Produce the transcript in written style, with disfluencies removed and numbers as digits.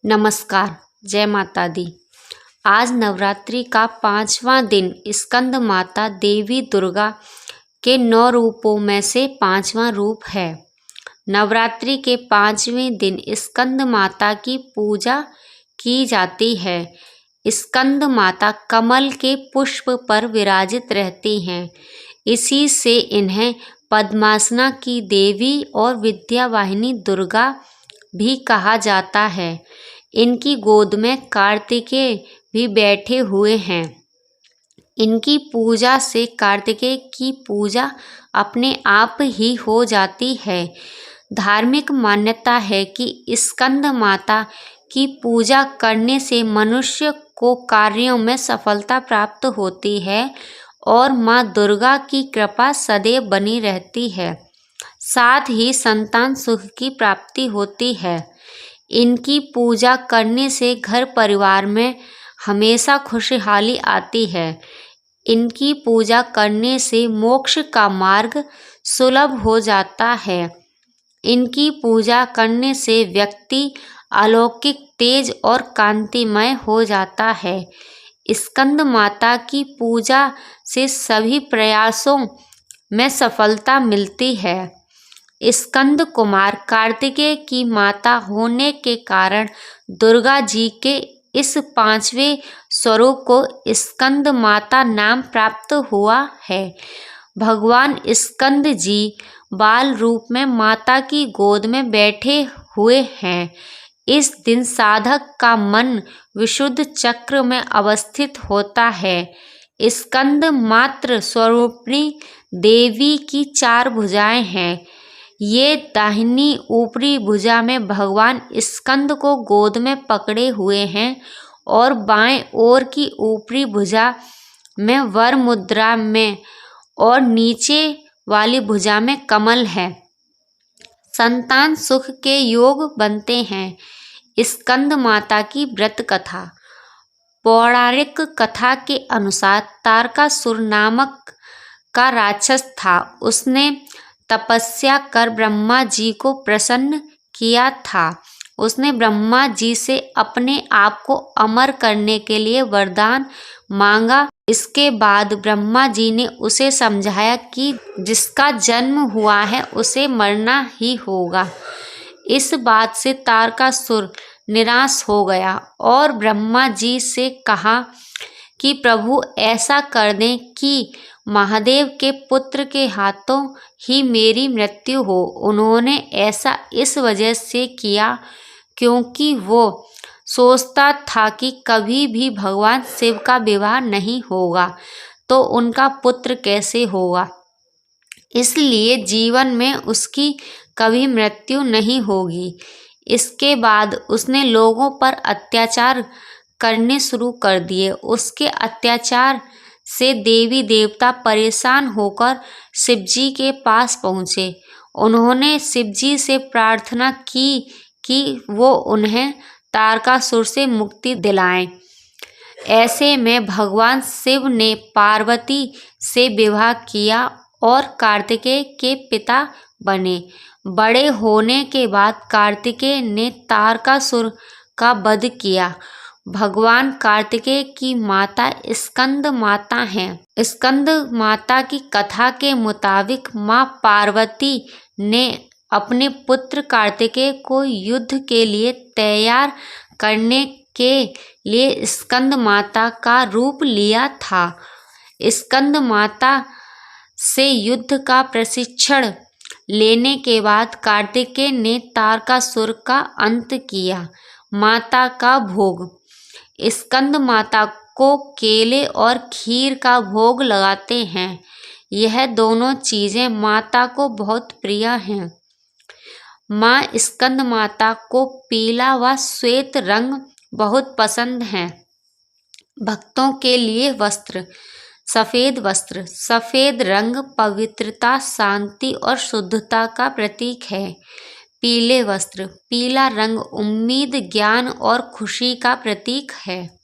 नमस्कार, जय माता दी। आज नवरात्रि का 5वां दिन स्कंद माता देवी दुर्गा के 9 रूपों में से 5वां रूप है। नवरात्रि के 5वें दिन स्कंद माता की पूजा की जाती है। स्कंद माता कमल के पुष्प पर विराजित रहती हैं। इसी से इन्हें पद्मासना की देवी और विद्यावाहिनी दुर्गा भी कहा जाता है। इनकी गोद में कार्तिकेय भी बैठे हुए हैं। इनकी पूजा से कार्तिकेय की पूजा अपने आप ही हो जाती है। धार्मिक मान्यता है कि स्कंद माता की पूजा करने से मनुष्य को कार्यों में सफलता प्राप्त होती है और माँ दुर्गा की कृपा सदैव बनी रहती है। साथ ही संतान सुख की प्राप्ति होती है। इनकी पूजा करने से घर परिवार में हमेशा खुशहाली आती है। इनकी पूजा करने से मोक्ष का मार्ग सुलभ हो जाता है। इनकी पूजा करने से व्यक्ति अलौकिक तेज और कांतिमय हो जाता है। स्कंद माता की पूजा से सभी प्रयासों में सफलता मिलती है। स्कंद कुमार कार्तिकेय की माता होने के कारण दुर्गा जी के इस 5वें स्वरूप को स्कंद माता नाम प्राप्त हुआ है। भगवान स्कंद जी बाल रूप में माता की गोद में बैठे हुए हैं। इस दिन साधक का मन विशुद्ध चक्र में अवस्थित होता है। स्कंद मात्र स्वरूपिणी देवी की 4 भुजाएं हैं। ये दाहिनी ऊपरी भुजा में भगवान स्कंद को गोद में पकड़े हुए हैं और बाएं ओर की ऊपरी भुजा में वर मुद्रा में और नीचे वाली भुजा में कमल है। संतान सुख के योग बनते हैं। स्कंद माता की व्रत कथा। पौराणिक कथा के अनुसार तारकासुर नामक का राक्षस था। उसने तपस्या कर ब्रह्मा जी को प्रसन्न किया था। उसने ब्रह्मा जी से अपने आप को अमर करने के लिए वरदान मांगा। इसके बाद ब्रह्मा जी ने उसे समझाया कि जिसका जन्म हुआ है उसे मरना ही होगा। इस बात से तारकासुर निराश हो गया और ब्रह्मा जी से कहा कि प्रभु ऐसा कर दें कि महादेव के पुत्र के हाथों ही मेरी मृत्यु हो। उन्होंने ऐसा इस वजह से किया क्योंकि वो सोचता था कि कभी भी भगवान शिव का विवाह नहीं होगा तो उनका पुत्र कैसे होगा। इसलिए जीवन में उसकी कभी मृत्यु नहीं होगी। इसके बाद उसने लोगों पर अत्याचार करने शुरू कर दिए। उसके अत्याचार से देवी देवता परेशान होकर शिवजी के पास पहुँचे। उन्होंने शिवजी से प्रार्थना की कि वो उन्हें तारकासुर से मुक्ति दिलाएं। ऐसे में भगवान शिव ने पार्वती से विवाह किया और कार्तिकेय के पिता बने। बड़े होने के बाद कार्तिकेय ने तारकासुर का वध किया। भगवान कार्तिकेय की माता स्कंद माता हैं। स्कंद माता की कथा के मुताबिक माँ पार्वती ने अपने पुत्र कार्तिकेय को युद्ध के लिए तैयार करने के लिए स्कंद माता का रूप लिया था। स्कंद माता से युद्ध का प्रशिक्षण लेने के बाद कार्तिकेय ने तारकासुर का अंत किया। माता का भोग। स्कंद माता को केले और खीर का भोग लगाते हैं। यह दोनों चीज़ें माता को बहुत प्रिय हैं। माँ स्कंद माता को पीला व श्वेत रंग बहुत पसंद है। भक्तों के लिए वस्त्र। सफ़ेद वस्त्र। सफ़ेद रंग पवित्रता, शांति और शुद्धता का प्रतीक है। पीले वस्त्र। पीला रंग उम्मीद, ज्ञान और खुशी का प्रतीक है।